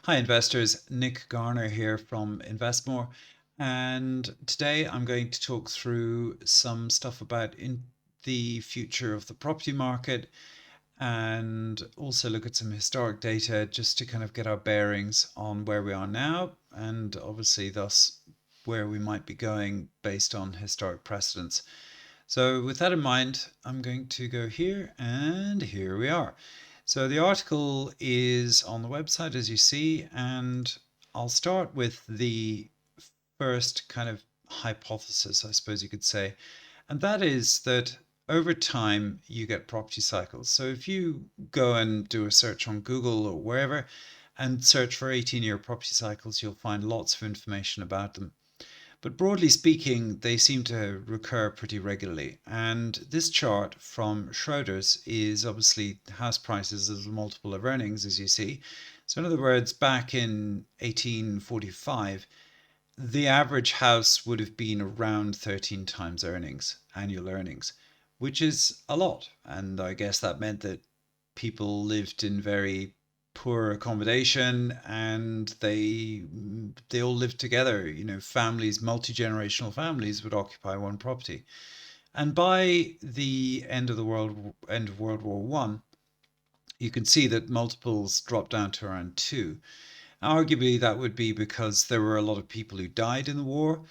Hi investors, Nick Garner here from Investmore, and today I'm going to talk through some stuff about the future of the property market and also look at some historic data just to kind of get our bearings on where we are now and obviously thus where we might be going based on historic precedents. So with that in mind, I'm going to go here and here we are. So the article is on the website as you see, and I'll start with the first kind of hypothesis, I suppose you could say, and that is that over time you get property cycles. So if you go and do a search on Google or wherever and search for 18-year property cycles, you'll find lots of information about them. But broadly speaking, they seem to recur pretty regularly. And this chart from Schroders is obviously house prices as a multiple of earnings, as you see. So in other words, back in 1845, the average house would have been around 13 times earnings, annual earnings, which is a lot. And I guess that meant that people lived in very poor accommodation and they all lived together. Families, multi-generational families would occupy one property. And by the end of World War One, you can see that multiples dropped down to around two. Arguably, that would be because there were a lot of people who died in the war,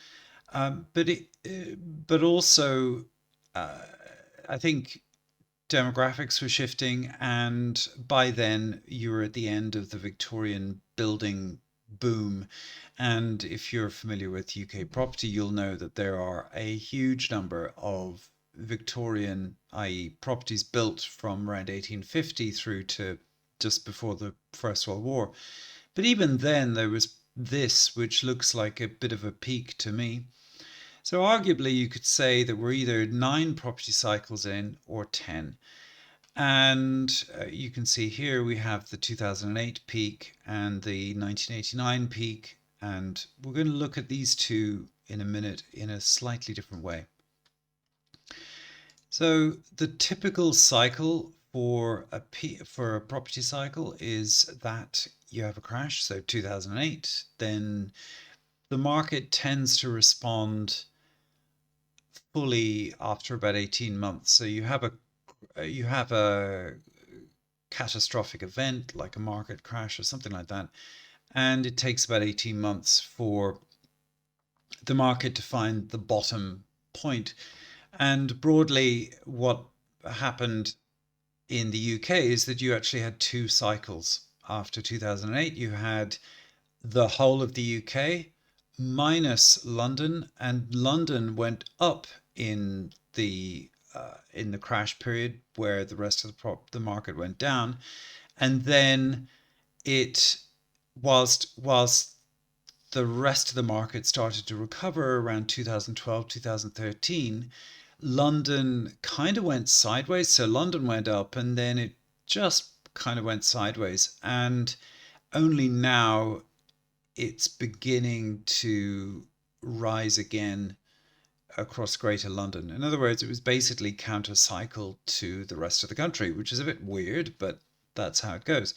but also I think demographics were shifting, and by then you were at the end of the Victorian building boom. And if you're familiar with UK property, you'll know that there are a huge number of Victorian, i.e., properties built from around 1850 through to just before the First World War. But even then, there was this, which looks like a bit of a peak to me. So arguably, you could say that we're either nine property cycles in or 10. And you can see here we have the 2008 peak and the 1989 peak. And we're going to look at these two in a minute in a slightly different way. So the typical cycle for a property cycle is that you have a crash, so 2008, then the market tends to respond fully after about 18 months. So you have a catastrophic event like a market crash or something like that, and it takes about 18 months for the market to find the bottom point. And broadly, what happened in the UK is that you actually had two cycles. After 2008, you had the whole of the UK minus London, and London went up in the crash period where the rest of the market went down, and then it whilst the rest of the market started to recover around 2012 2013, London kind of went sideways. So London went up and then it just kind of went sideways, and only now it's beginning to rise again across Greater London. In other words, it was basically counter-cycle to the rest of the country, which is a bit weird, but that's how it goes.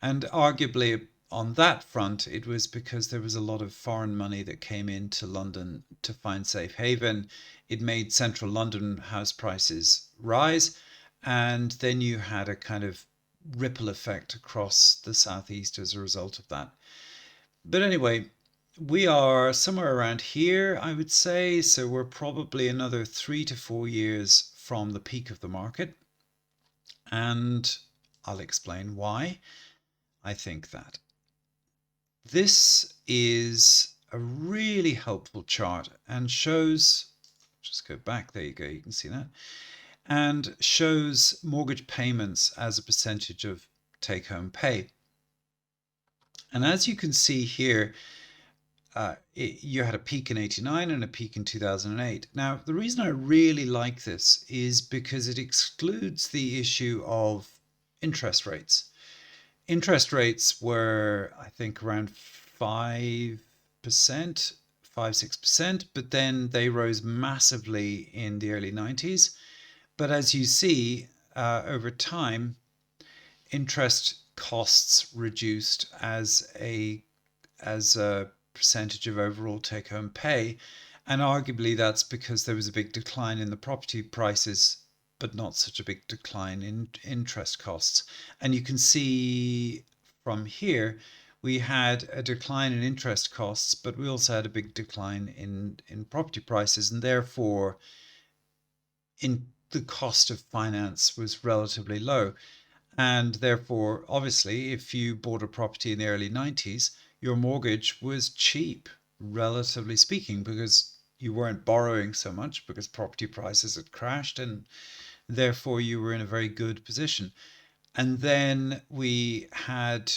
And arguably, on that front, it was because there was a lot of foreign money that came into London to find safe haven. It made central London house prices rise, and then you had a kind of ripple effect across the southeast as a result of that. But anyway, we are somewhere around here, I would say. So we're probably another 3 to 4 years from the peak of the market. And I'll explain why I think that. This is a really helpful chart and shows, just go back, there you go, you can see that, and shows mortgage payments as a percentage of take-home pay. And as you can see here, you had a peak in 89 and a peak in 2008. Now, the reason I really like this is because it excludes the issue of interest rates. Interest rates were, I think, around 5%, 6%, but then they rose massively in the early 90s. But as you see, over time, interest costs reduced as a percentage of overall take-home pay, and arguably that's because there was a big decline in the property prices, but not such a big decline in interest costs. And you can see from here, we had a decline in interest costs, but we also had a big decline in property prices, and therefore in the cost of finance was relatively low. And therefore, obviously, if you bought a property in the early 90s, your mortgage was cheap, relatively speaking, because you weren't borrowing so much because property prices had crashed, and therefore you were in a very good position. And then we had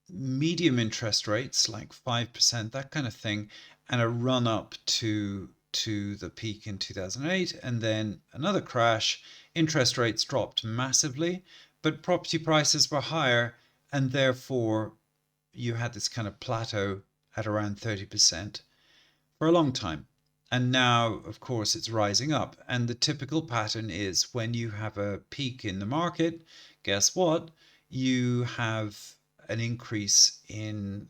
medium interest rates like 5%, that kind of thing, and a run up to the peak in 2008, and then another crash. Interest rates dropped massively, but property prices were higher, and therefore you had this kind of plateau at around 30% for a long time. And now, of course, it's rising up. And the typical pattern is when you have a peak in the market, guess what? You have an increase in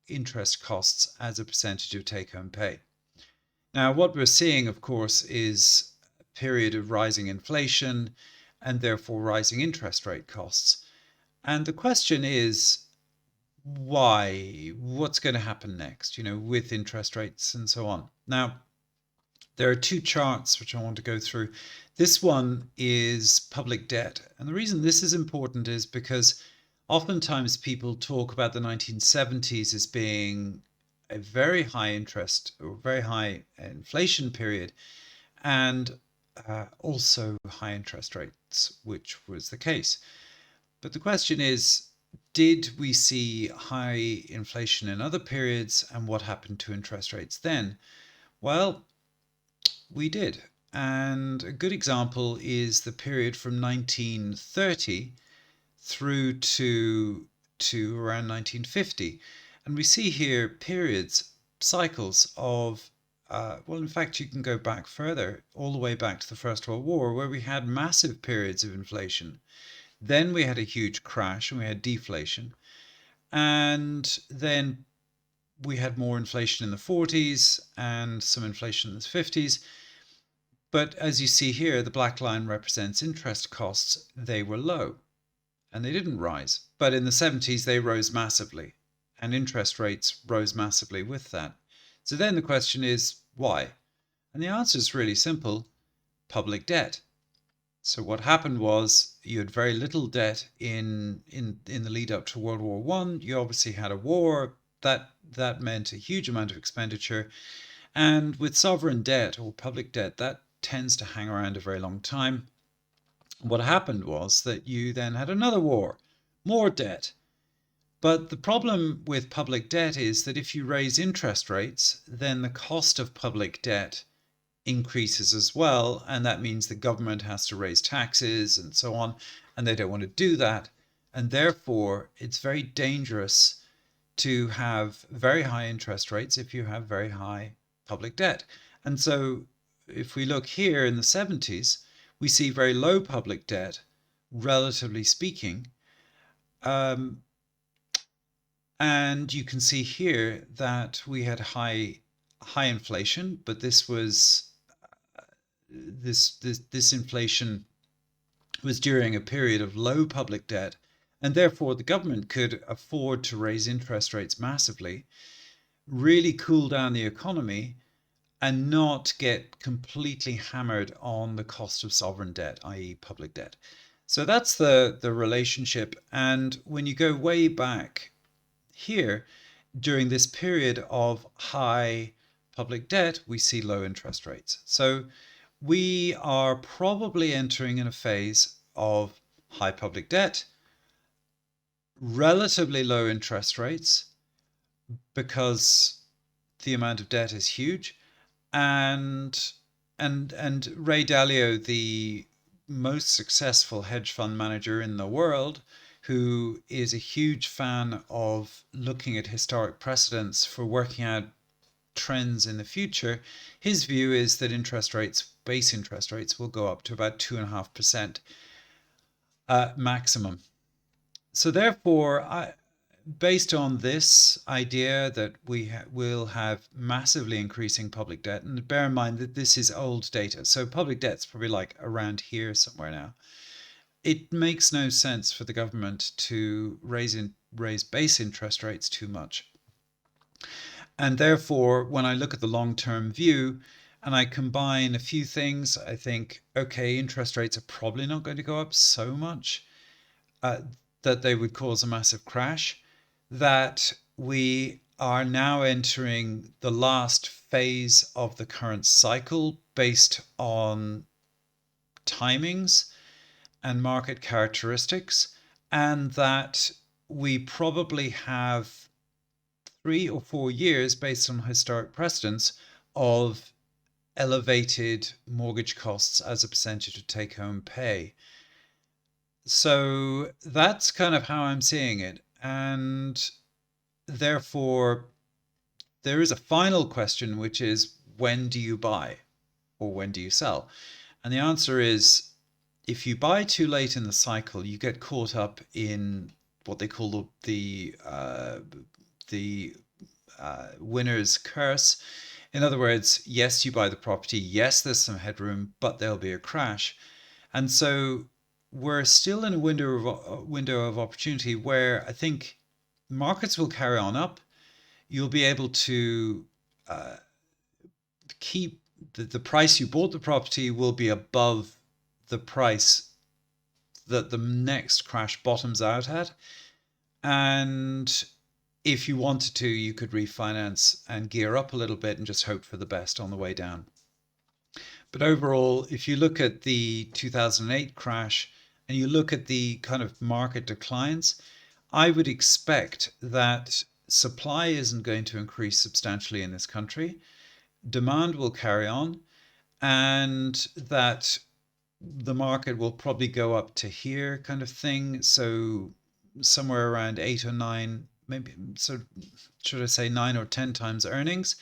interest costs as a percentage of take home pay. Now, what we're seeing, of course, is a period of rising inflation and therefore rising interest rate costs. And the question is, why? What's going to happen next, with interest rates and so on? Now, there are two charts which I want to go through. This one is public debt. And the reason this is important is because oftentimes people talk about the 1970s as being a very high interest or very high inflation period, and also high interest rates, which was the case. But the question is, did we see high inflation in other periods, and what happened to interest rates then? Well, we did. And a good example is the period from 1930 through to around 1950. And we see here periods, cycles of, well, in fact, you can go back further, all the way back to the First World War, where we had massive periods of inflation. Then we had a huge crash and we had deflation. And then we had more inflation in the 40s and some inflation in the 50s. But as you see here, the black line represents interest costs. They were low and they didn't rise. But in the 70s, they rose massively, and interest rates rose massively with that. So then the question is, why? And the answer is really simple: public debt. So what happened was you had very little debt in the lead up to World War One. You obviously had a war that meant a huge amount of expenditure, and with sovereign debt or public debt, that tends to hang around a very long time. What happened was that you then had another war, more debt. But the problem with public debt is that if you raise interest rates, then the cost of public debt increases as well, and that means the government has to raise taxes and so on, and they don't want to do that. And therefore, it's very dangerous to have very high interest rates if you have very high public debt. And so if we look here in the 70s, we see very low public debt, relatively speaking. And you can see here that we had high inflation, but this inflation was during a period of low public debt, and therefore the government could afford to raise interest rates massively, really cool down the economy, and not get completely hammered on the cost of sovereign debt, i.e. public debt. So that's the relationship. And when you go way back here, during this period of high public debt, we see low interest rates. So we are probably entering in a phase of high public debt, relatively low interest rates, because the amount of debt is huge, and Ray Dalio, the most successful hedge fund manager in the world, who is a huge fan of looking at historic precedents for working out trends in the future, his view is that base interest rates, will go up to about 2.5% maximum. So therefore, based on this idea that will have massively increasing public debt, and bear in mind that this is old data, so public debt's probably like around here somewhere now. It makes no sense for the government to raise base interest rates too much. And therefore, when I look at the long term view and I combine a few things, I think, okay, interest rates are probably not going to go up so much uh, that they would cause a massive crash, that we are now entering the last phase of the current cycle based on timings and market characteristics, and that we probably have 3 or 4 years based on historic precedents of elevated mortgage costs as a percentage of take home pay. So that's kind of how I'm seeing it. And therefore, there is a final question, which is when do you buy or when do you sell? And the answer is if you buy too late in the cycle, you get caught up in what they call the winner's curse. In other words, yes, you buy the property, yes, there's some headroom, but there'll be a crash. And so we're still in a window of opportunity where I think markets will carry on up. You'll be able to uh, keep the price you bought the property will be above the price that the next crash bottoms out at. And if you wanted to, you could refinance and gear up a little bit and just hope for the best on the way down. But overall, if you look at the 2008 crash and you look at the kind of market declines, I would expect that supply isn't going to increase substantially in this country. Demand will carry on, and that the market will probably go up to here kind of thing. So somewhere around 8 or 9, maybe, so should I say 9 or 10 times earnings,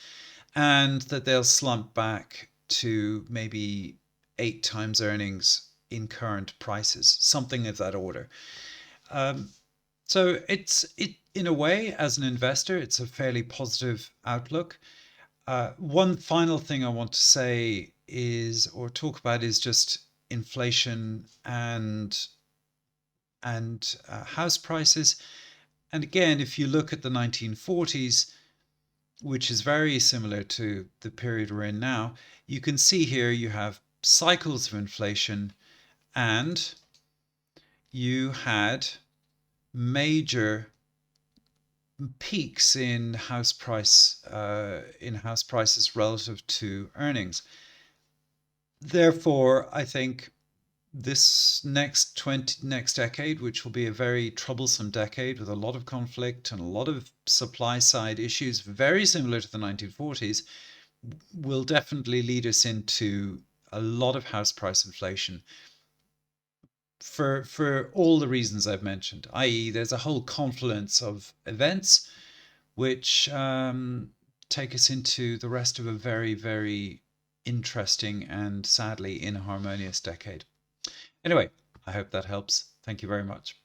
and that they'll slump back to maybe 8 times earnings in current prices, something of that order. Um, so it in a way, as an investor, it's a fairly positive outlook. One final thing I want to say is, or talk about, is just inflation and house prices. And again, if you look at the 1940s, which is very similar to the period we're in now, you can see here you have cycles of inflation and you had major peaks in house prices relative to earnings. Therefore, I think this next decade, which will be a very troublesome decade with a lot of conflict and a lot of supply side issues, very similar to the 1940s, will definitely lead us into a lot of house price inflation for all the reasons I've mentioned, i.e., there's a whole confluence of events which take us into the rest of a very, very interesting and sadly inharmonious decade. Anyway, I hope that helps. Thank you very much.